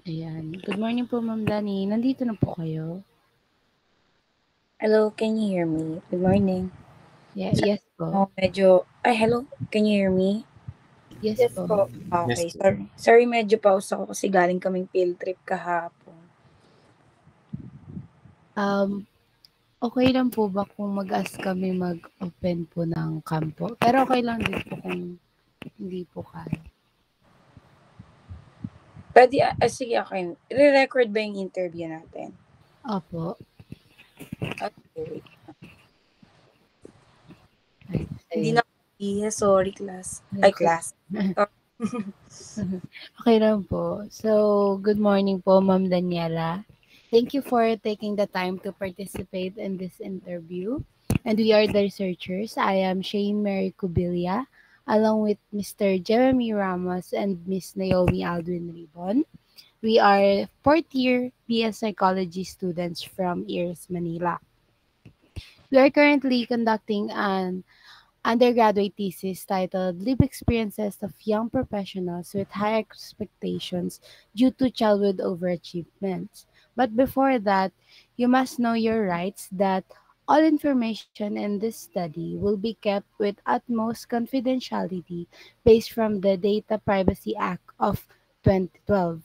Ayan. Good morning po, Ma'am Dani. Nandito na po kayo? Hello, can you hear me? Good morning. Yes po. Hello, can you hear me? Yes po. Okay, Yes po. sorry, medyo pause ako kasi galing kaming field trip kahapon. Um, okay lang po ba kung mag-ask kami mag-open po ng kampo? Pero okay lang din po kung hindi po kaya. Sige, okay. Re-record ba yung interview natin? Opo. Okay, wait. Hindi Ayun. na iya, sorry class. Ay, Okay. class. Sorry. Okay lang po. So, good morning po, Ma'am Daniela. Thank you for taking the time to participate in this interview. And we are the researchers. I am Shane Mary Cubilia, along with Mr. Jeremy Ramos and Miss Naomi Aldwin Ribon. We are fourth year BS Psychology students from EARS, Manila. We are currently conducting an undergraduate thesis titled Live Experiences of Young Professionals with High Expectations Due to Childhood Overachievements. But before that, you must know your rights that all information in this study will be kept with utmost confidentiality based from the Data Privacy Act of 2012.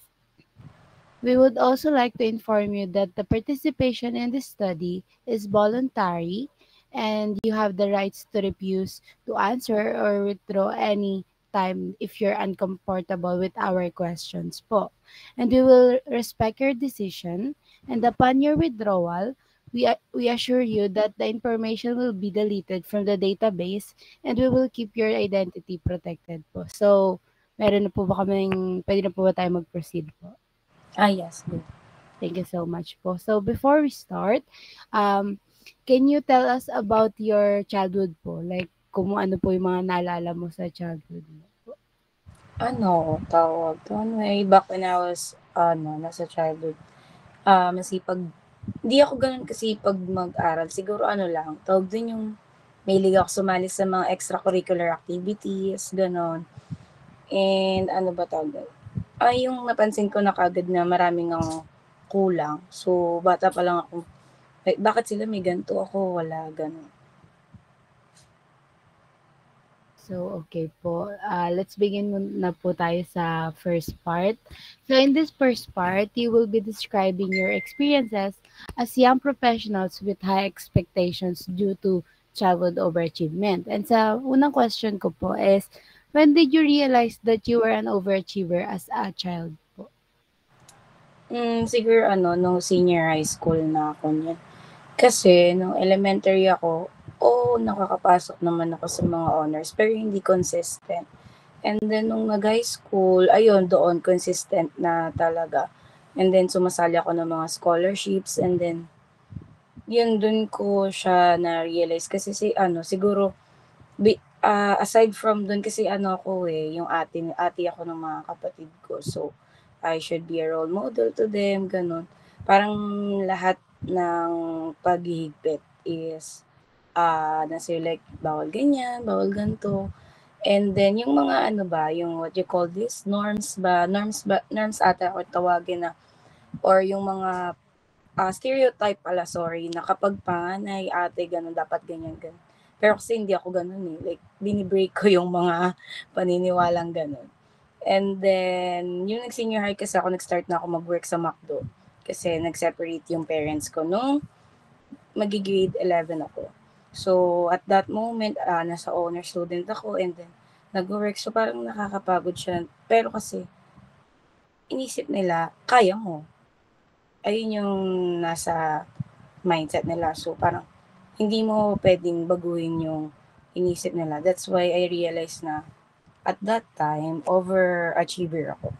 We would also like to inform you that the participation in this study is voluntary and you have the rights to refuse to answer or withdraw any time if you're uncomfortable with our questions po. And we will respect your decision and upon your withdrawal, we assure you that the information will be deleted from the database and we will keep your identity protected po. So, meron na po ba kaming, pwede na po ba tayo mag-proceed po? Yes, good. Thank you so much po. So before we start, um, can you tell us about your childhood po? Like kung ano po yung mga naalala mo sa childhood mo? Tawag doon, way back when I was, nasa childhood, masipag, hindi ako ganun kasipag mag-aral. Siguro lang, tawag dun yung mahilig ako sumali sa mga extracurricular activities, ganon. And ano ba tawag doon? Yung napansin ko na kagad na maraming ang kulang. So, bata pa lang ako, bakit sila may ganito ako, wala, ganon. So, okay po. Let's begin na po tayo sa first part. So, in this first part, you will be describing your experiences as young professionals with high expectations due to childhood overachievement. And sa unang question ko po is, when did you realize that you were an overachiever as a child po? Siguro nung senior high school na ako niyan. Kasi nung elementary ako, nakakapasok naman ako sa mga honors, pero hindi consistent. And then nung nag-high school, ayun, doon consistent na talaga. And then sumasali ako ng mga scholarships and then yun dun ko siya na-realize kasi siguro aside from dun kasi ako yung ate ako ng mga kapatid ko. So I should be a role model to them, ganun. Parang lahat ng paghihigpit is nasa like bawal ganyan, bawal ganto. And then yung mga yung what you call this, norms ata ako tawagin na, or yung mga stereotype pala, sorry, na kapag panganay, ate, ganun, dapat ganyan, ganun. Pero kasi hindi ako ganun eh. Like, binibreak ko yung mga paniniwalang ganun. And then, yung nag-senior high kasi ako, nag-start na ako mag-work sa McDo. Kasi nag-separate yung parents ko nung magi-grade 11 ako. So, at that moment, nasa honor student ako and then nag-work. So, parang nakakapagod siya. Pero kasi, inisip nila, kaya mo. Ayun yung nasa mindset nila. So, parang hindi mo pwedeng baguhin yung inisip nila. That's why I realized na at that time, overachiever ako.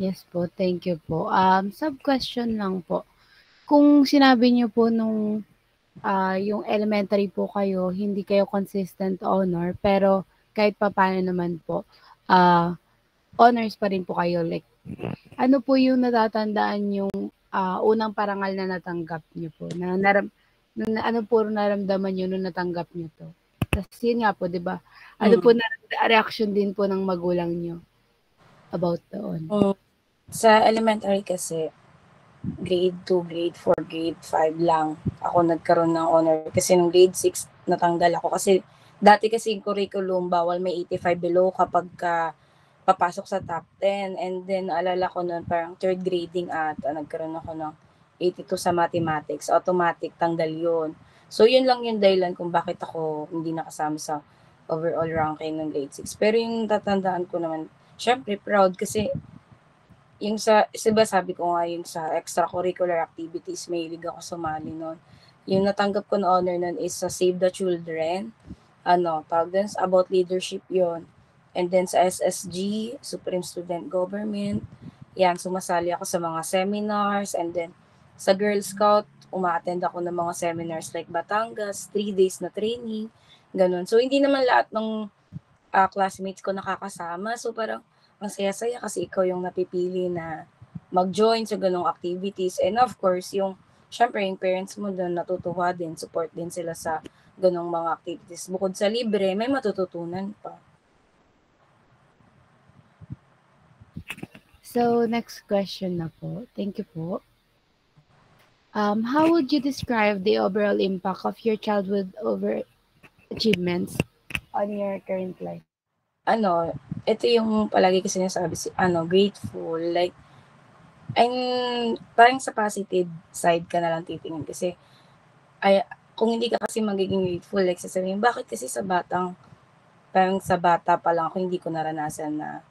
Yes po, thank you po. Sub-question lang po. Kung sinabi niyo po nung yung elementary po kayo, hindi kayo consistent honor, pero kahit papaano naman po, honors pa rin po kayo. Like, ano po yung natatandaan yung unang parangal na natanggap niyo po? Ano po naramdaman niyo nung natanggap niyo to? Tapos yun nga po, di ba? Ano po Mm. na reaction din po ng magulang niyo? about doon? Sa elementary kasi, grade 2, grade 4, grade 5 lang ako nagkaroon ng honor. Kasi nung grade 6, natanggal ako. Kasi dati kasi yung curriculum, bawal may 85 below kapag papasok sa top 10. And then, alala ko noon, parang third grading nagkaroon ako ng 82 sa mathematics. Automatic, tanggal yun. So, yun lang yung dahilan kung bakit ako hindi nakasama sa overall ranking ng grade 6. Pero yung tatandaan ko naman, syempre proud kasi yung diba sabi ko nga yung sa extracurricular activities, mahilig ako sumali nun. Yung natanggap ko na honor nun is sa Save the Children. Tawag din about leadership yon. And then sa SSG, Supreme Student Government, yan, sumasali ako sa mga seminars. And then sa Girl Scout, umaattend ako ng mga seminars like Batangas, 3 days na training, ganun. So, hindi naman lahat ng classmates ko nakakasama. So, parang ang saya-saya kasi ikaw yung napipili na mag-join sa ganong activities. And of course, syempre, yung parents mo doon natutuwa din, support din sila sa ganong mga activities. Bukod sa libre, may matututunan pa. So, next question na po. Thank you po. How would you describe the overall impact of your childhood over achievements on your current life? Ito yung palagi ko sinasabi, grateful. Like, parang sa positive side ka na lang titingin kasi, kung hindi ka kasi magiging grateful, like sasabihin, bakit kasi parang sa bata pa lang ako, hindi ko naranasan na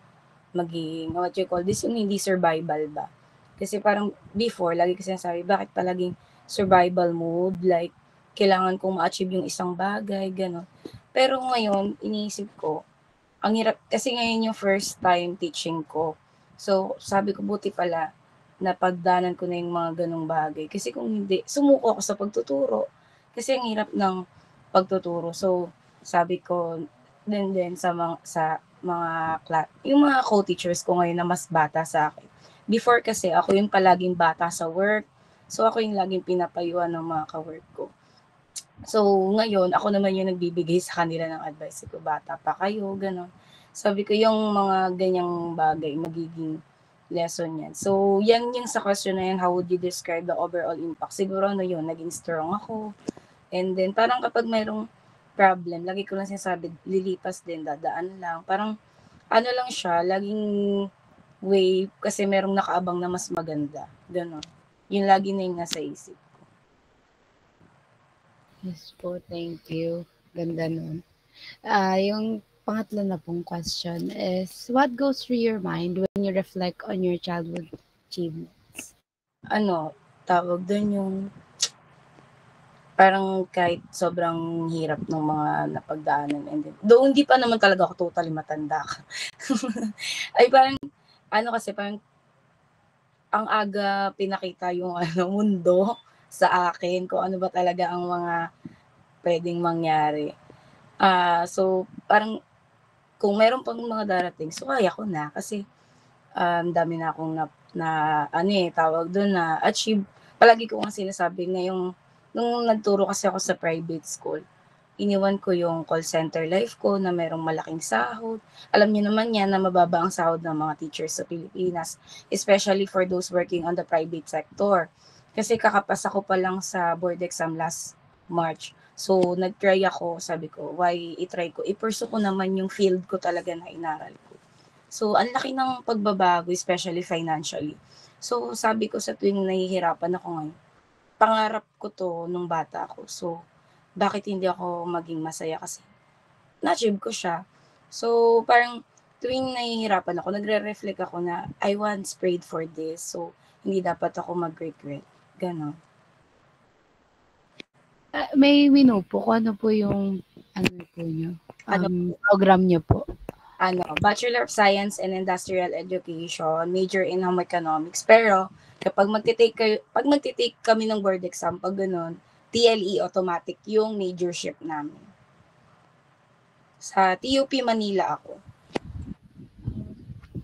maging, what you call this, yung hindi survival ba? Kasi parang before, lagi kasi sinasabi, bakit palaging survival mode, like, kailangan kong ma-achieve yung isang bagay, gano'n. Pero ngayon, iniisip ko, ang hirap, kasi ngayon yung first time teaching ko. So, sabi ko, buti pala, napagdanan ko na yung mga ganong bagay. Kasi kung hindi, sumuko ako sa pagtuturo. Kasi ang hirap ng pagtuturo. So, sabi ko, din yung mga co-teachers ko ngayon na mas bata sa akin. Before kasi, ako yung palaging bata sa work. So, ako yung laging pinapayuan ng mga ka-work ko. So, ngayon, ako naman yung nagbibigay sa kanila ng advice ko, bata pa kayo, gano'n. Sabi ko, yung mga ganyang bagay, magiging lesson yan. So, yan yung sa question na yan, how would you describe the overall impact? Siguro, yun, naging strong ako. And then, parang kapag mayroong problem, lagi ko lang sinasabi, lilipas din, dadaan lang. Parang, lang siya, laging way, kasi merong nakaabang na mas maganda. Gano'n. Yung lagi na yung nasa isip. Yes po, thank you. Ganda nun. Yung pangatlo na pong question is, what goes through your mind when you reflect on your childhood achievements? Tawag doon yung parang kahit sobrang hirap ng mga napagdaanan, and then, though hindi pa naman talaga ako totally matanda. Ay parang, kasi parang, ang aga pinakita yung mundo sa akin, kung ano ba talaga ang mga pwedeng mangyari. So, parang, kung meron pang mga darating, so kaya ko na. Kasi, dami na akong tawag doon na achieve. Palagi ko nga sinasabi na nung nagturo kasi ako sa private school, iniwan ko yung call center life ko na merong malaking sahod. Alam niyo naman yan na mababa ang sahod ng mga teachers sa Pilipinas, especially for those working on the private sector. Kasi kakapasa ko pa lang sa board exam last March. So, nag-try ako, sabi ko, why i-try ko? I-pursue ko naman yung field ko talaga na inaral ko. So, ang laki ng pagbabago, especially financially. So, sabi ko sa tuwing nahihirapan ako ngayon, pangarap ko to nung bata ako. So, bakit hindi ako maging masaya kasi na-achieve ko siya. So, parang tuwing nahihirapan ako, nagre-reflect ako na I once prayed for this. So, hindi dapat ako mag-regret. Ganon. May we know po kung ano po yung po nyo, program nyo po. Bachelor of Science in Industrial Education, major in Home Economics. Pero, pag magtitake kami ng board exam, pag ganun, TLE automatic yung majorship namin. Sa TUP Manila ako.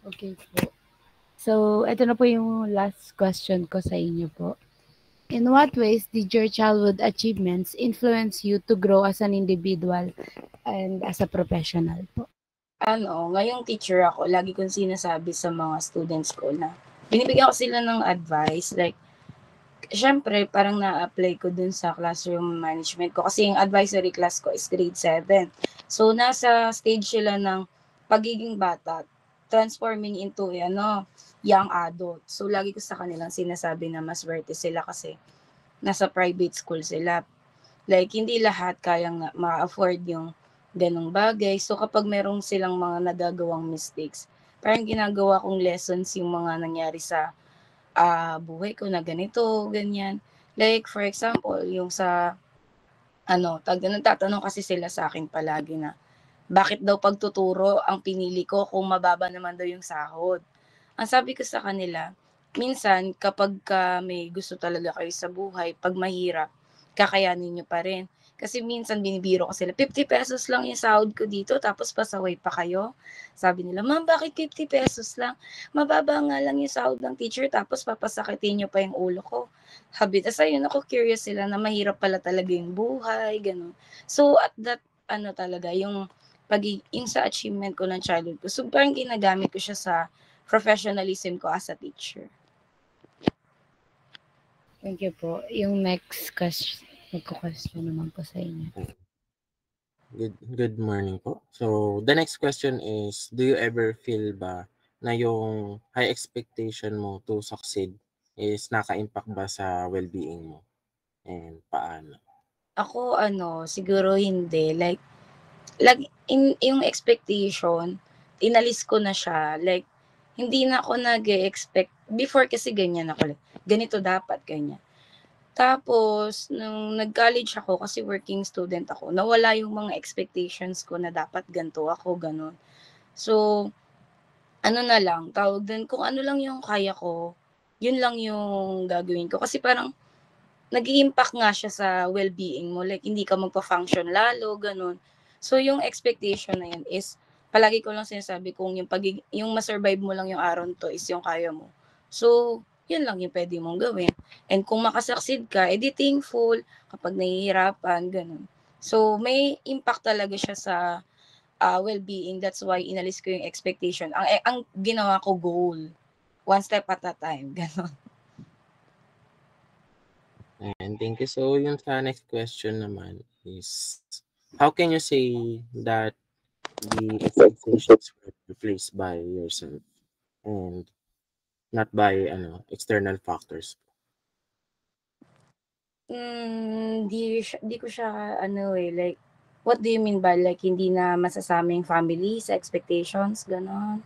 Okay po. So, ito na po yung last question ko sa inyo po. In what ways did your childhood achievements influence you to grow as an individual and as a professional po? Ngayong teacher ako, lagi kong sinasabi sa mga students ko na binibigyan ko sila ng advice. Like, syempre, parang na-apply ko dun sa classroom management ko. Kasi yung advisory class ko is grade 7. So, nasa stage sila ng pagiging bata, transforming into young adult. So, lagi ko sa kanilang sinasabi na mas swerte sila kasi nasa private school sila. Like, hindi lahat kayang ma-afford yung ganong bagay. So, kapag merong silang mga nagagawang mistakes, parang ginagawa kong lessons yung mga nangyari sa buhay ko na ganito, ganyan. Like, for example, yung sa, nagtatanong kasi sila sa akin palagi na, bakit daw pagtuturo ang pinili ko kung mababa naman daw yung sahod? Ang sabi ko sa kanila, minsan kapag may gusto talaga kayo sa buhay, pag mahirap, kakayanin nyo pa rin. Kasi minsan binibiro ko sila, 50 pesos lang yung sahod ko dito, tapos pasaway pa kayo. Sabi nila, ma'am, bakit 50 pesos lang? Mababa nga lang yung sahod ng teacher, tapos papasakitin nyo pa yung ulo ko. Tapos ayun, ako curious sila na mahirap pala talaga yung buhay, ganun. So, at that, talaga, yung sa achievement ko ng childhood ko, so parang ginagamit ko siya sa professionalism ko as a teacher. Thank you po. Yung next question, magko-question naman po sa inyo. Good morning po. So, the next question is, do you ever feel ba na yung high expectation mo to succeed is naka-impact ba sa well-being mo? And paano? Ako, siguro hindi. Like, yung expectation, inalis ko na siya. Like, hindi na ako nag-expect. Before kasi ganyan ako. Like, ganito dapat, ganyan. Tapos, nung nag-college ako, kasi working student ako, nawala yung mga expectations ko na dapat ganito ako, ganun. So, na lang, tawag din, kung ano lang yung kaya ko, yun lang yung gagawin ko. Kasi parang, nag-iimpact nga siya sa well-being mo. Like, hindi ka magpa-function lalo, ganun. So, yung expectation na yun is, palagi ko lang sinasabi kung yung ma-survive mo lang yung araw to is yung kaya mo. So, yun lang yung pwede mong gawin. And kung makasucceed ka, edi thankful kapag nahihirapan, ganun. So, may impact talaga siya sa well-being. That's why inalis ko yung expectation. Ang ginawa ko goal. One step at a time. Ganun. And thank you. So, yung sa next question naman is, how can you say that the expectations were replaced by yourself and not by external factors? Di ko siya like, what do you mean by like hindi na masasaming family sa expectations, gano'n?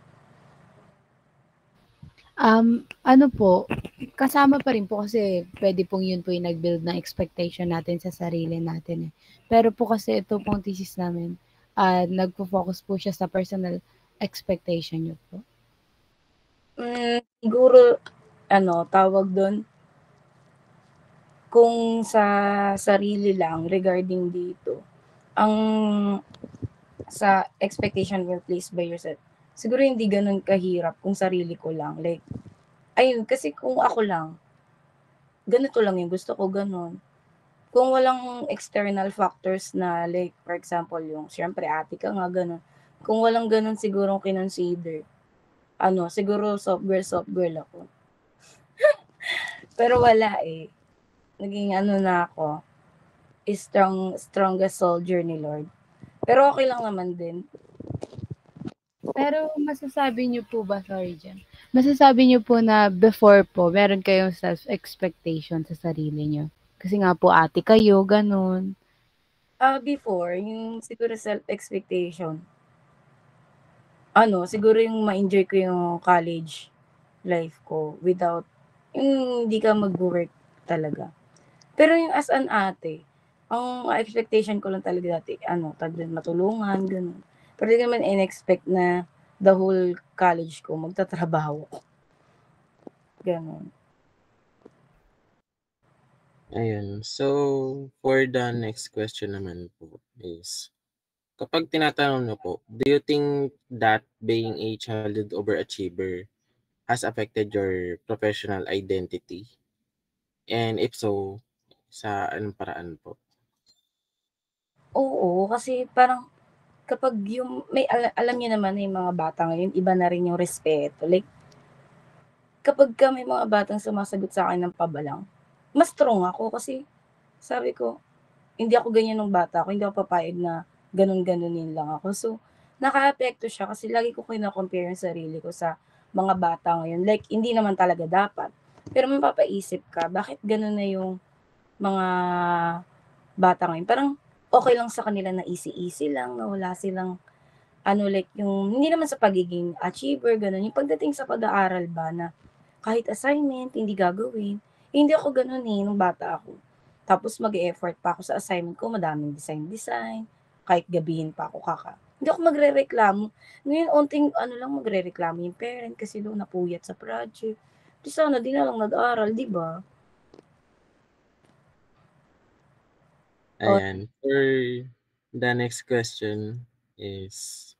Ano po, kasama pa rin po kasi pwede pong yun po yung nag-build ng expectation natin sa sarili natin eh. Pero po kasi ito pong thesis namin, nagfo-focus po siya sa personal expectation niyo po. Siguro tawag dun, kung sa sarili lang regarding dito, ang sa expectation were placed by yourself, siguro hindi gano'n kahirap kung sarili ko lang. Like, ayun, kasi kung ako lang, ganito lang yung gusto ko, gano'n. Kung walang external factors na like, for example, yung siyempre ate ka nga, gano'n. Kung walang gano'n sigurong kinonsider, siguro soft girl ako. Pero wala eh. Naging na ako, strongest soldier ni Lord. Pero okay lang naman din. Pero masasabi niyo po ba, sorry Jem, masasabi niyo po na before po, meron kayong self-expectation sa sarili niyo? Kasi nga po ate kayo, ganun. Before, yung siguro self-expectation, siguro yung ma-enjoy ko yung college life ko without, yung hindi ka mag-work talaga. Pero yung as an ate, ang expectation ko lang talaga dati, matulungan, ganun. Pero di naman in-expect na the whole college ko magtatrabaho. Ganun. Ayun. So, for the next question naman po is, kapag tinatanong nyo po, do you think that being a childhood overachiever has affected your professional identity? And if so, sa anong paraan po? Oo, kasi parang kapag yung alam niyo naman na yung mga bata ngayon, iba na rin yung respeto. Like, kapag may mga batang sumasagot sa akin ng pabalang, mas strong ako kasi sabi ko, hindi ako ganyan nung bata ako, hindi ako papayag na ganun-ganunin lang ako. So, nakaapekto siya kasi lagi ko kino-compare yung sarili ko sa mga bata ngayon. Like, hindi naman talaga dapat. Pero mapapaisip ka, bakit ganun na yung mga bata ngayon? Parang okay lang sa kanila na easy-easy lang, na wala silang like yung hindi naman sa pagiging achiever, ganun. Yung pagdating sa pag-aaral ba na kahit assignment, hindi gagawin. Hindi ako ganun nung bata ako. Tapos mag-e-effort pa ako sa assignment ko, madaming design, kahit gabihin pa ako hindi ako magrereklamo. Ngayon, onting lang magrereklamo yung parent kasi daw napuyat sa project. Di sana, di na lang nag-aral, di ba? Ayan. For the next question is,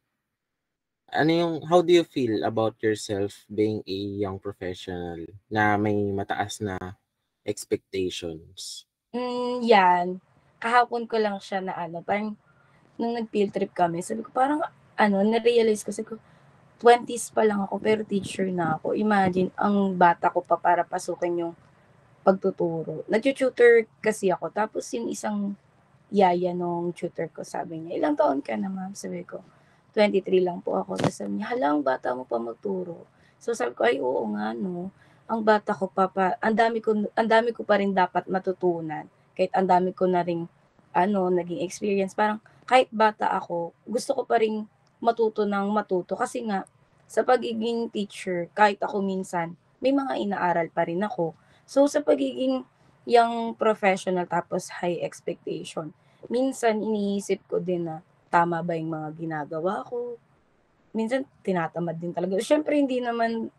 how do you feel about yourself being a young professional na may mataas na expectations? Yan. Kahapon ko lang siya na parang nung nag-field trip kami, sabi ko parang na-realize ko, sabi ko, 20s pa lang ako pero teacher na ako. Imagine, ang bata ko pa para pasukin yung pagtuturo. Nag-tutor kasi ako. Tapos yung isang yaya nung tutor ko, sabi niya, ilang taon ka na ma'am? Sabi ko, 23 lang po ako. Tapos sabi niya, hala, ang bata mo pa magturo. So sabi ko, ay oo nga no. Ang bata ko pa, ang dami ko pa rin dapat matutunan. Kahit ang dami ko na ring naging experience. Parang kahit bata ako, gusto ko pa rin matuto ng matuto. Kasi nga, sa pagiging teacher, kahit ako minsan, may mga inaaral pa rin ako. So sa pagiging young professional tapos high expectation, minsan iniisip ko din na tama ba yung mga ginagawa ko. Minsan tinatamad din talaga. Siyempre hindi naman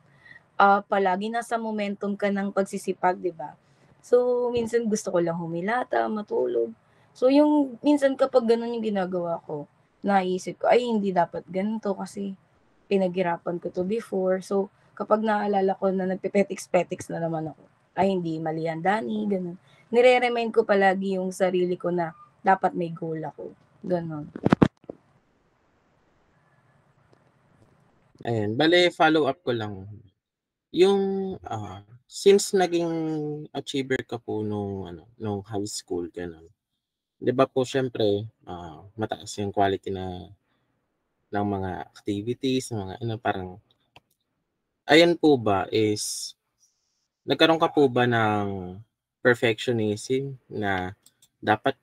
palagi nasa momentum ka ng pagsisipag, 'di ba? So, minsan gusto ko lang humilata, matulog. So, yung minsan kapag gano'n yung ginagawa ko, naisip ko, ay hindi dapat ganito kasi pinaghirapan ko 'to before. So, kapag naalala ko na nagpepetiks-petiks na naman ako, ay hindi mali yan, Dani, gano'n. Nire-remind ko palagi yung sarili ko na dapat may goal ako, gano'n. Ayan, bale follow up ko lang. Yung, since naging achiever ka po nung high school gano'n, 'di ba po siyempre, mataas yung quality ng mga activities, mga parang ayan po ba is nagkaroon ka po ba ng perfectionism na dapat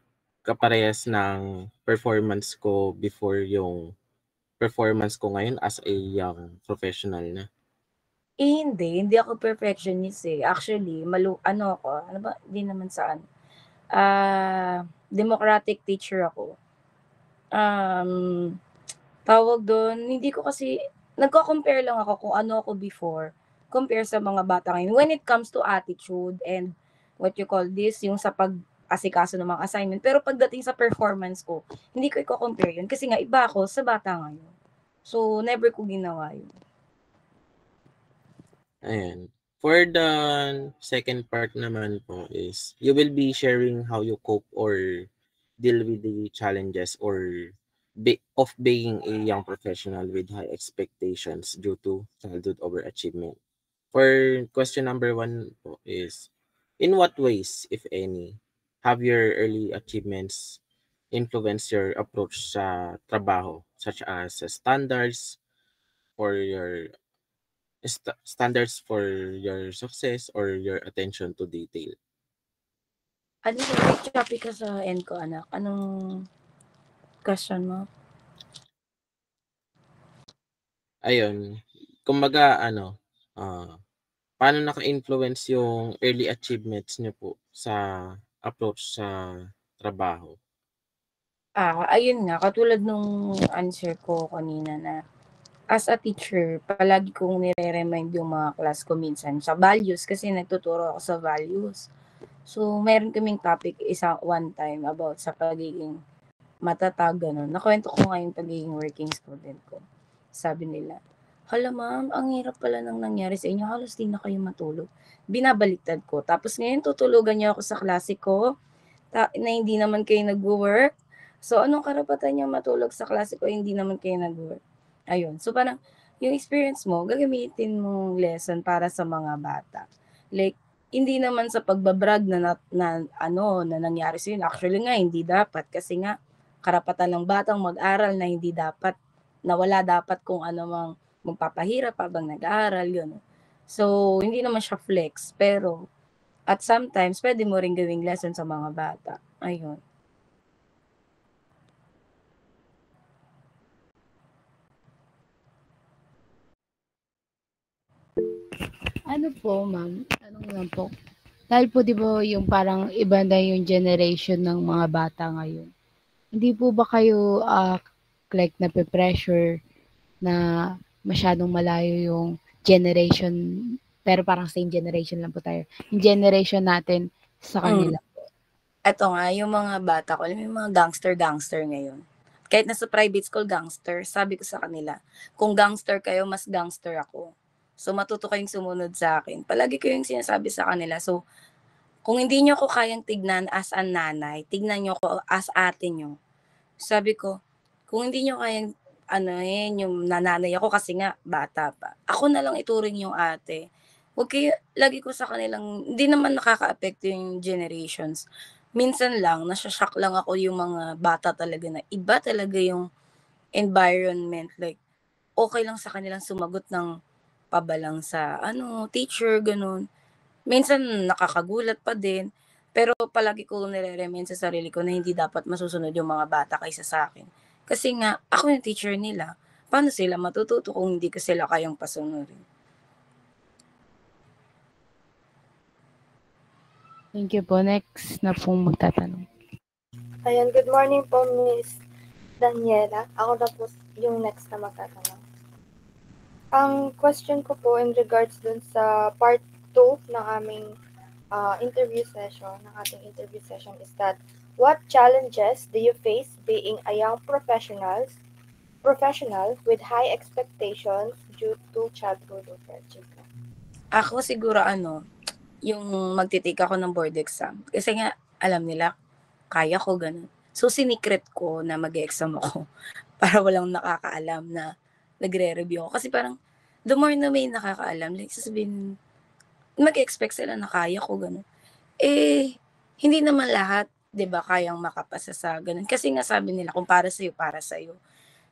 kaparehas ng performance ko before yung performance ko ngayon as a young professional na? Hindi ako perfectionist, Actually, ano ba, hindi naman sa democratic teacher ako. Tawag dun, hindi ko kasi nagko-compare lang ako kung ano ako before, compare sa mga bata ngayon. When it comes to attitude and what you call this, yung sa pag-asikaso ng mga assignment. Pero pagdating sa performance ko, hindi ko i-compare yun kasi nga iba ako sa bata ngayon. So, never ko ginawa yun. Ayan. For the second part naman po is, you will be sharing how you cope or deal with the challenges of being a young professional with high expectations due to childhood overachievement. For question number 1 po is, in what ways, if any, have your early achievements influenced your approach sa trabaho, such as for your standards for your success or your attention to detail? Ano yung choppy ka sa end ko, anak? Anong question mo? Ayun, kumbaga paano naka-influence yung early achievements niyo po sa approach sa trabaho? Ayun nga, katulad nung answer ko kanina na as a teacher, palagi kong nire-remind yung mga class ko minsan sa values kasi nagtuturo ako sa values. So, meron kaming topic one time about sa pagiging matatag, gano'n. Nakwento ko nga yung pagiging working student ko. Sabi nila, hala ma'am, ang hirap pala nang nangyari sa inyo, halos di na kayo matulog. Binabaliktad ko. Tapos ngayon, tutulugan niyo ako sa klase ko na hindi naman kayo nag-work. So, anong karapatan niya matulog sa klase ko, hindi naman kayo nag-work? Ayun. So, parang yung experience mo, gagamitin mong lesson para sa mga bata. Like, hindi naman sa pagbabrag na nangyari sa'yo. Actually nga, hindi dapat. Kasi nga, karapatan ng batang mag-aral na hindi dapat, na wala dapat kung ano mang magpapahirap habang nag-aaral, yun. So, hindi naman siya flex. Pero, at sometimes, pwede mo rin gawing lesson sa mga bata. Ayun. Ano po, ma'am? Tanong lang po. Dahil po 'di ba yung parang iba na yung generation ng mga bata ngayon. Hindi po ba kayo like nape-pressure na masyadong malayo yung generation pero parang same generation lang po tayo. Yung generation natin sa Mm. kanila. Eto nga, yung mga bata ko, alam mo yung mga gangster-gangster ngayon. Kahit nasa private school, gangster, sabi ko sa kanila, kung gangster kayo, mas gangster ako. So, matuto kayong sumunod sa akin. Palagi ko yung sinasabi sa kanila. So, kung hindi nyo ako kayang tignan as a nanay, tignan nyo ako as ate nyo. Sabi ko, kung hindi nyo kayang yung nananay ako kasi nga bata pa. Ako na lang ituring yung ate. Huwag kayo, lagi ko sa kanilang, hindi naman nakaka-apekto yung generations. Minsan lang, nasya-shock lang ako yung mga bata talaga na iba talaga yung environment. Like, okay lang sa kanilang sumagot ng pabalang sa teacher, ganun. Minsan nakakagulat pa din, pero palagi ko nire-remind sa sarili ko na hindi dapat masusunod yung mga bata kaysa sa akin. Kasi nga, ako yung teacher nila. Paano sila matututo kung hindi ko sila kayang pasunurin? Thank you po. Next na pong magtatanong. Ayan, good morning po, Miss Daniela. Ako na po yung next na magtatanong. Ang question ko po in regards dun sa part 2 ng aming interview session, ng ating interview session is that, what challenges do you face being a young professional with high expectations due to childhood children? Ako siguro yung magtitake ako ng board exam. Kasi nga, alam nila, kaya ko ganun. So, sinikret ko na mag-exam ako para walang nakakaalam na nagre-review ako. Kasi parang, the more na may nakakaalam, like, sasabihin, mag-expect sila na kaya ko ganun. Eh, hindi naman lahat, 'di ba, kayang makapasa sa ganun. Kasi nga sabi nila, kung para sa'yo, para sa'yo.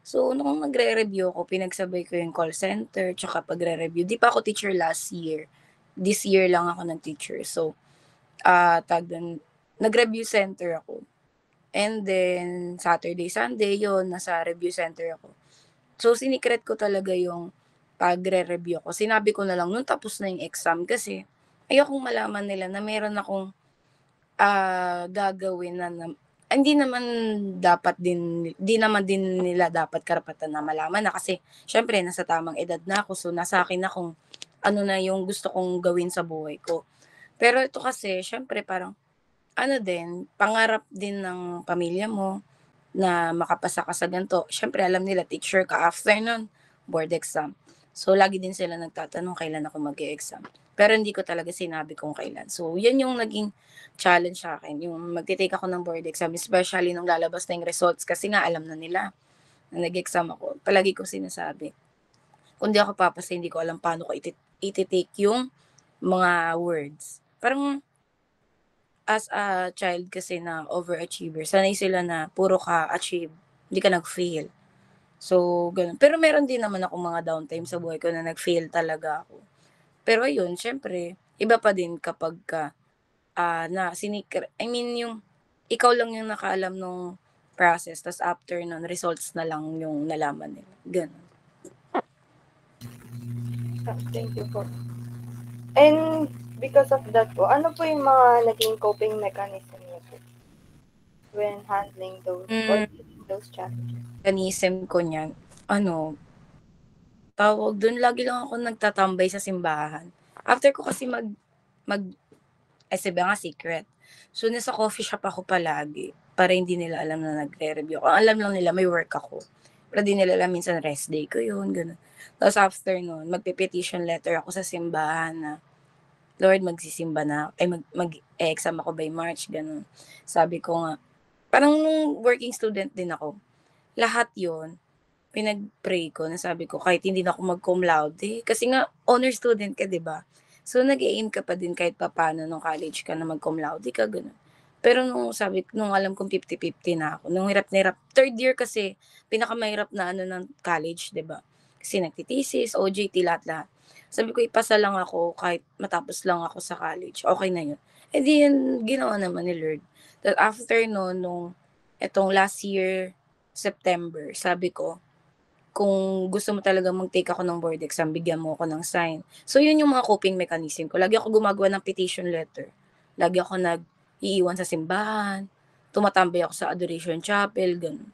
So, nung nagre-review ako, pinagsabay ko yung call center, tsaka pagre-review. Di pa ako teacher last year. This year lang ako nag-teacher. So, nag-review center ako. And then, Saturday, Sunday, yon nasa review center ako. So, sinikret ko talaga yung pagre-review ko. Sinabi ko na lang nung tapos na yung exam kasi ayokong malaman nila na meron akong gagawin hindi naman din nila dapat karapatan na malaman na kasi syempre nasa tamang edad na ako, so nasa akin na kung ano na yung gusto kong gawin sa buhay ko. Pero ito kasi syempre parang pangarap din ng pamilya mo na makapasa ka sa ganito. Syempre alam nila teacher ka, after nun board exam. So lagi din sila nagtatanong kailan ako mag-e-exam. Pero hindi ko talaga sinabi kung kailan. So yan yung naging challenge sa akin, yung magte-take ako ng board exam, especially nung lalabas na yung results kasi nga alam na nila na nag-exam ako. Palagi ko sinasabi, kung di ako papasa, hindi ko alam paano ko iti-take yung mga words. Parang as a child kasi na overachiever, sanay sila na puro ka achieve, hindi ka nag-fail. So, ganun. Pero meron din naman ako mga downtime sa buhay ko na nag-fail talaga ako. Pero ayun, syempre, iba pa din kapag yung ikaw lang yung nakaalam nung process, tas after nun, results na lang yung nalaman nila. Ganun. Thank you po. And because of that po, ano po yung mga naging coping mechanism niyo po when handling those or those challenges? Mechanism ko niyan, tawag dun, lagi lang ako nagtatambay sa simbahan. After ko kasi sabi nga secret. So, nasa coffee shop ako palagi para hindi nila alam na nagre-review ako. Alam lang nila may work ako. Pero di nila alam minsan rest day ko yun, gano'n. Tapos after nun, magpe-petition letter ako sa simbahan na, Lord, magsisimba na, mag-exam ako by March, gano'n. Sabi ko nga, parang nung working student din ako, lahat yon pinag-pray ko na sabi ko kahit hindi na ako mag-cum laude, kasi nga honor student ka, 'di ba? So nag-aim ka pa din kahit papaano nung college ka na mag-cum laude ka, gano'n. Pero nung alam kong 50-50 na ako, nung hirap na hirap, third year kasi pinakamahirap na ano ng college, 'di ba? Kasi nagtitesis, OJT, lahat-lahat. Sabi ko ipasa lang ako kahit matapos lang ako sa college, okay na 'yun. Eh di yun, ginawa naman ni Lord. That after no'n, nung etong last year, September, sabi ko, kung gusto mo talaga mag-take ako ng board exam, bigyan mo ako ng sign. So, yun yung mga coping mechanism ko. Lagi ako gumagawa ng petition letter. Lagi ako nag-iiwan sa simbahan. Tumatambay ako sa adoration chapel, ganun.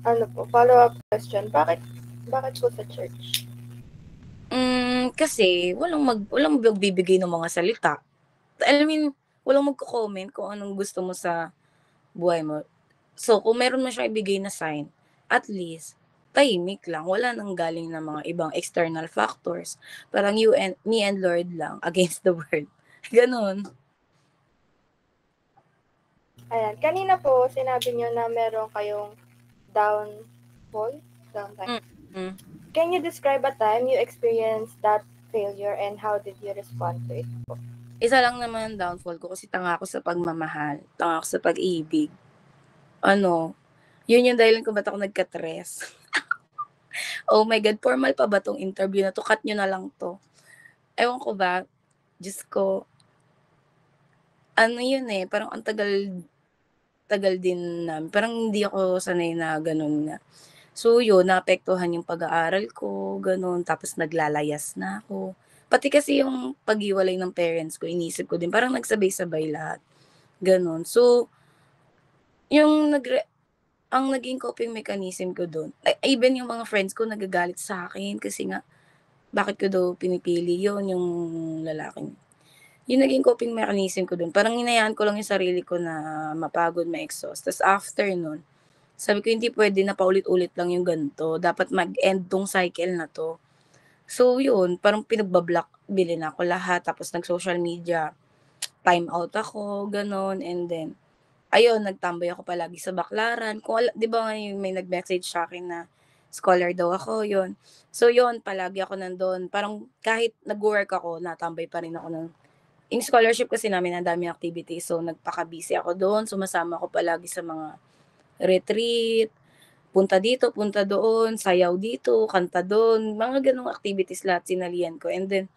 Ano po, follow-up question. Bakit po sa church? Kasi walang magbibigay ng mga salita. I mean, walang magko-comment kung anong gusto mo sa buhay mo. So, kung meron mo siyang ibigay na sign, at least, tahimik lang. Wala nang galing ng mga ibang external factors. Parang me and Lord lang against the world. Ganon. Ayan, kanina po, sinabi niyo na meron kayong downtime. Mm-hmm. Can you describe a time you experienced that failure and how did you respond to it po? Isa lang naman ang downfall ko kasi tanga ako sa pagmamahal. Tanga ako sa pag-ibig. Yun yung dahilan kung ba't ako nagka-tres. Oh my God, formal pa ba tong interview na to? Cut nyo na lang to. Ewan ko ba, Diyos ko, yun parang ang tagal din namin. Parang hindi ako sanay na ganun nga. So yun, naapektuhan yung pag-aaral ko, ganun. Tapos naglalayas na ako. Pati kasi yung pag-iwalay ng parents ko, inisip ko din, parang nagsabay-sabay lahat. Ganun. So, ang naging coping mechanism ko doon, even yung mga friends ko nagagalit sa akin kasi nga, bakit ko daw pinipili yon yung lalaking. Yung naging coping mechanism ko doon, parang hinayaan ko lang yung sarili ko na mapagod, ma-exhaust. Tapos after nun, sabi ko hindi pwede na paulit-ulit lang yung ganito. Dapat mag-end tong cycle na to. So yun, parang pinagbablock, bilhin ako lahat. Tapos nag-social media, time out ako, ganon. And then, ayun, nagtambay ako palagi sa baklaran. Di ba ngayon may nag-message sa akin na scholar daw ako, yun. So yun, palagi ako nandun. Parang kahit nag-work ako, natambay pa rin ako ng in scholarship kasi namin ang daming activities. So nagpaka-busy ako doon. Sumasama ako palagi sa mga retreat, punta dito, punta doon, sayaw dito, kanta doon, mga ganong activities lahat sinalihan ko. And then,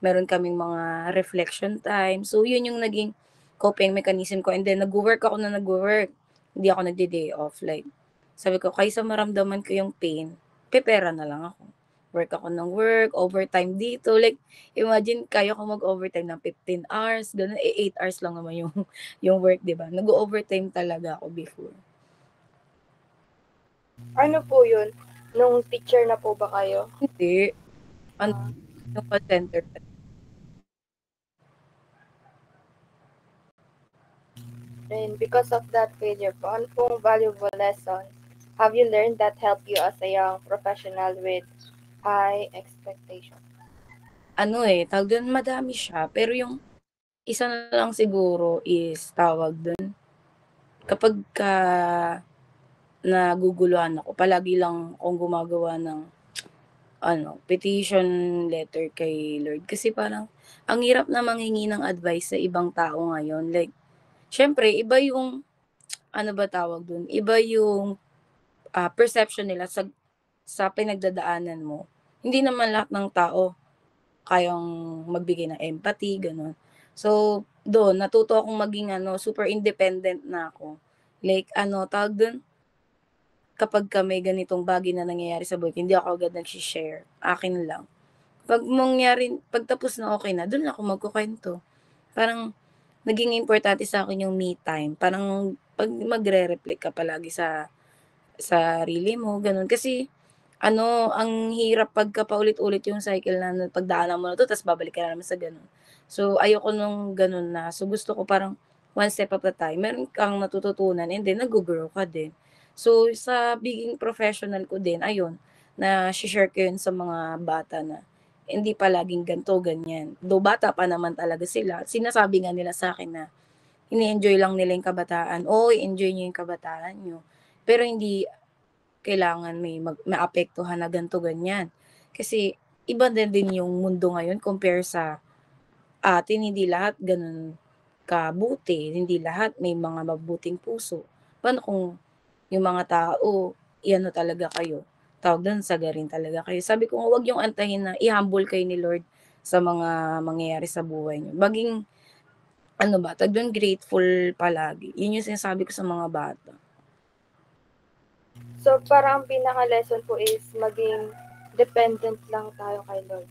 meron kaming mga reflection time. So, yun yung naging coping mechanism ko. And then, nag-work ako na nag-work. Hindi ako nagde-day off. Like, sabi ko, kaysa maramdaman ko yung pain, pepera na lang ako. Work ako ng work, overtime dito. Like, imagine, kaya ko mag-overtime ng 15 hours, gano'n, 8 hours lang naman yung work, di ba? Nag-overtime talaga ako before. Ano po yun? Nung teacher na po ba kayo? Hindi. Yung call center. And because of that failure po, ano pong valuable lesson have you learned that helped you as a young professional with high expectation? Tawag doon, madami siya. Pero yung isa na lang siguro is tawag doon, kapag naguguluhan ako, palagi lang akong gumagawa ng petition letter kay Lord. Kasi parang, ang hirap na manghingi ng advice sa ibang tao ngayon. Like, syempre, iba yung, tawag dun? Iba yung perception nila sa pinagdadaanan mo. Hindi naman lahat ng tao kayang magbigay ng empathy, gano'n. So, doon, natuto akong maging super independent na ako. Like, tawag dun? Kapag may ganitong bagay na nangyayari sa buhay, hindi ako agad nag-share. Akin lang. Pag tapos na okay na, doon ako magkukwento. Parang, naging importante sa akin yung me time. Parang, pag magre-reflect ka palagi sa sarili mo, ganun. Kasi, ang hirap pagka paulit-ulit yung cycle na pagdaanan mo na to, tapos babalik ka na naman sa ganun. So, ayoko nung ganun na. So, gusto ko parang one step at a time. Meron kang natututunan and then nag-grow ka din. So, sa being professional ko din, ayun, na share ko yun sa mga bata na hindi pa laging ganito, ganyan. Though bata pa naman talaga sila. Sinasabi nga nila sa akin na ini-enjoy lang nila yung kabataan. Oo, i-enjoy nyo yung kabataan nyo. Pero hindi kailangan may maapektuhan na ganito, ganyan. Kasi iba din yung mundo ngayon compare sa atin. Hindi lahat ganun kabuti. Hindi lahat may mga mabuting puso. Paano kung yung mga tao, iano talaga kayo? Tawag doon, sagarin talaga kayo. Sabi ko, huwag yung antahin na i-humble kayo ni Lord sa mga mangyayari sa buhay nyo. Maging, ano ba, tawag doon, grateful palagi. Yun yung sinasabi ko sa mga bata. So, parang ang pinaka-lesson po is maging dependent lang tayo kay Lord.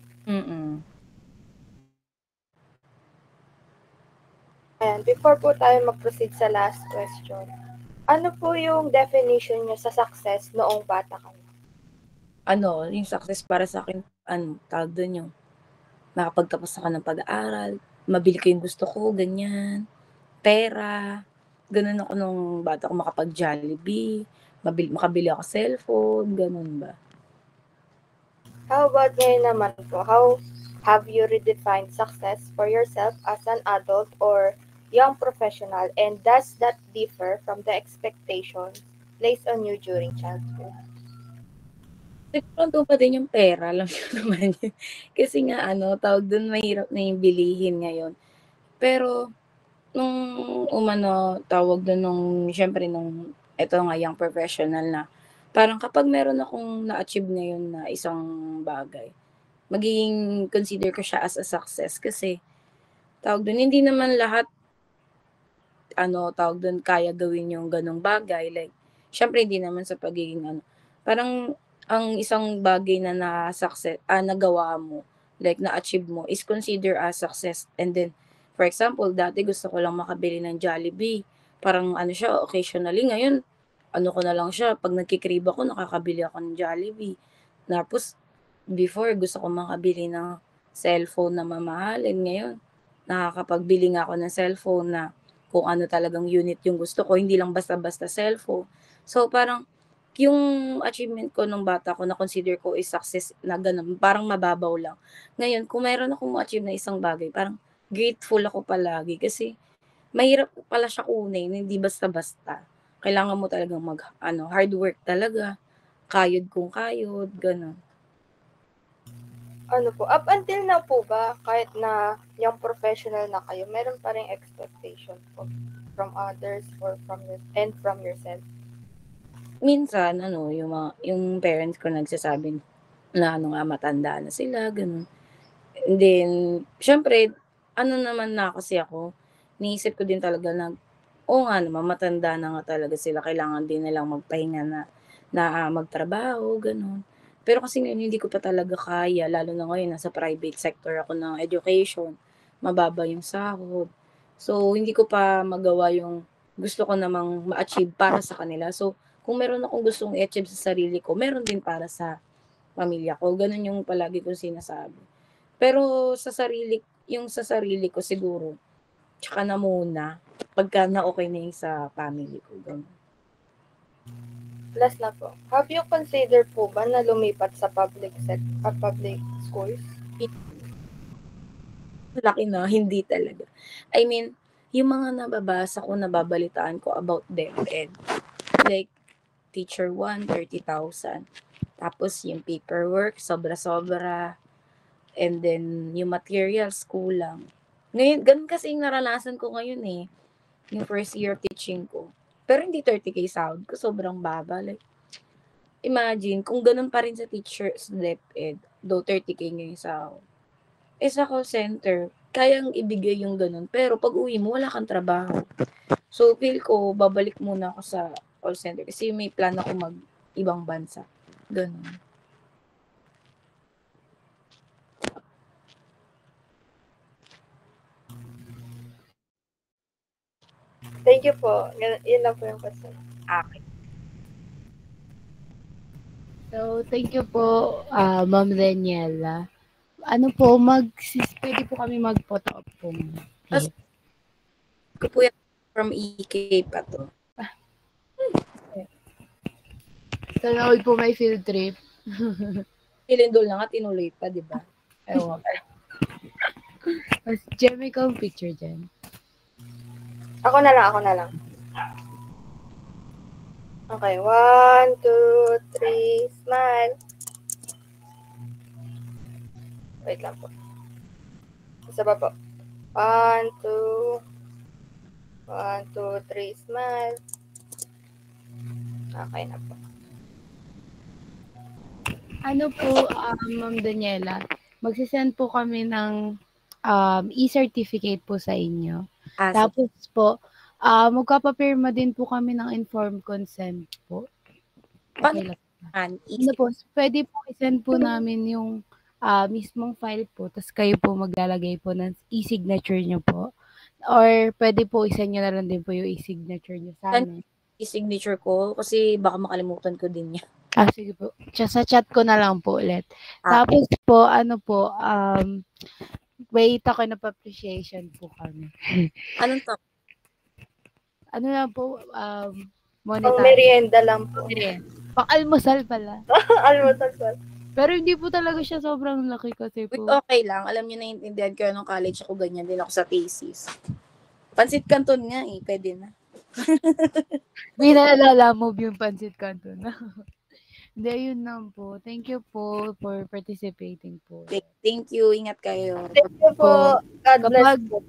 Ayan, before po tayo mag-proceed sa last question, ano po yung definition nyo sa success noong bata kayo? Ano, yung success para sa akin, tawag doon yung makapagtapos ka ng pag-aaral, mabili ko yung gusto ko, ganyan, pera, ganun ako nung bata ko, makapag-Jollibee, makabili ako cellphone, ganun ba. How about ngayon naman po? How have you redefined success for yourself as an adult or young professional, and does that differ from the expectations placed on you during childhood? Siguro doon pa din yung pera, alam nyo naman yun. Kasi nga, tawag doon, mahirap na yung bilihin ngayon. Pero, nung tawag doon, syempre, ito nga, young professional na, parang kapag meron akong na-achieve ngayon na isang bagay, magiging consider ko siya as a success kasi, tawag doon, hindi naman lahat, tawag doon, kaya gawin yung ganong bagay. Like, syempre, hindi naman sa pagiging, parang, ang isang bagay na na-success, nagawa mo, like, na-achieve mo, is consider as success. And then, for example, dati gusto ko lang makabili ng Jollibee. Parang, siya, occasionally, ngayon, ko na lang siya, pag nagkikrib ako, nakakabili ako ng Jollibee. Tapos, before, gusto ko makabili ng cellphone na mamahalin. Ngayon, nakakapagbili nga ako ng cellphone na kung ano talagang unit yung gusto ko, hindi lang basta-basta cellphone. So, parang, yung achievement ko nung bata ko na consider ko is success na ganun, parang mababaw lang. Ngayon, kung meron akong ma-achieve na isang bagay, parang grateful ako palagi kasi mahirap pala siya kunin, hindi basta-basta. Kailangan mo talagang hard work talaga, kayod kung kayod, ganun. Ano po, up until now po ba, kahit na young professional na kayo, meron pa rin expectation po from others or from yourself? Minsan, yung parents ko nagsasabi na matanda na sila, ganun. And then, syempre, naman na kasi ako, niisip ko din talaga na, oo nga naman, matanda na nga talaga sila, kailangan din nilang magpahinga na magtrabaho, ganun. Pero kasi ngayon, hindi ko pa talaga kaya, lalo na ngayon, nasa private sector ako ng education, mababa yung sahod. So, hindi ko pa magawa yung gusto ko namang ma-achieve para sa kanila. So, kung meron akong gustong i-achieve sa sarili ko, meron din para sa pamilya ko. Ganun yung palagi kong sinasabi. Pero sa sarili ko siguro, tsaka na muna, pagka na okay na yung sa family ko. Ganun. Last na po, have you considered po ba na lumipat sa public schools? Laki na, hindi talaga. I mean, yung mga nababalitaan ko about DepEd, like, teacher 1, 30,000. Tapos yung paperwork, sobra-sobra. And then, yung materials, kulang. Ngayon, ganun kasi yung naranasan ko ngayon eh. Yung first year teaching ko. Pero hindi 30K sahod ko, sobrang baba. Like, imagine, kung ganun pa rin sa teacher's DepEd, though 30K ngayon sahod. Sa call center, kayang ibigay yung ganun. Pero pag uwi mo, wala kang trabaho. So, feel ko, babalik muna ako sa call center kasi may plan ako mag-ibang bansa. Ganun. Thank you po. Yun lang po yung question. Okay. So, thank you po, Ma'am Daniela. Pwede po kami mag-photo op po. As ko po yan from EK pa to. Sana all po may field trip. Pilindol na nga, tinuloy pa, di ba? Ewan. Jem, ikaw ang picture dyan. Ako na lang. Okay, 1, 2, 3, smile. Wait lang po. Isa pa po. 1, 2, 3, smile. Okay na po. Ano po, Ma'am Daniela, magsisend po kami ng e-certificate po sa inyo. Sige. Tapos po, magpapapirma din po kami ng informed consent po. Okay lang. Ano po, pwede po i-send po namin yung mismong file po, tapos kayo po maglalagay po ng e-signature nyo po. Or pwede po i-send nyo na lang din po yung e-signature nyo sa amin. I-signature ko kasi baka makalimutan ko din yan. Sige po. Sa chat ko na lang po ulit. Tapos po, wait ako na appreciation po kami. Anong to? Ano lang po, Pang monetary. merienda lang po. Pang-almusal pala. Almusal po. Pero hindi po talaga siya sobrang laki kasi po. Okay lang. Alam niyo, naiintindihan ko nung college ako, ganyan din ako sa thesis. Pansit Canton nga pwede na. May naalala mo yung Pansit Canton. Hindi, yun lang po. Thank you po for participating po. Thank you. Ingat kayo. Thank you po. God bless po.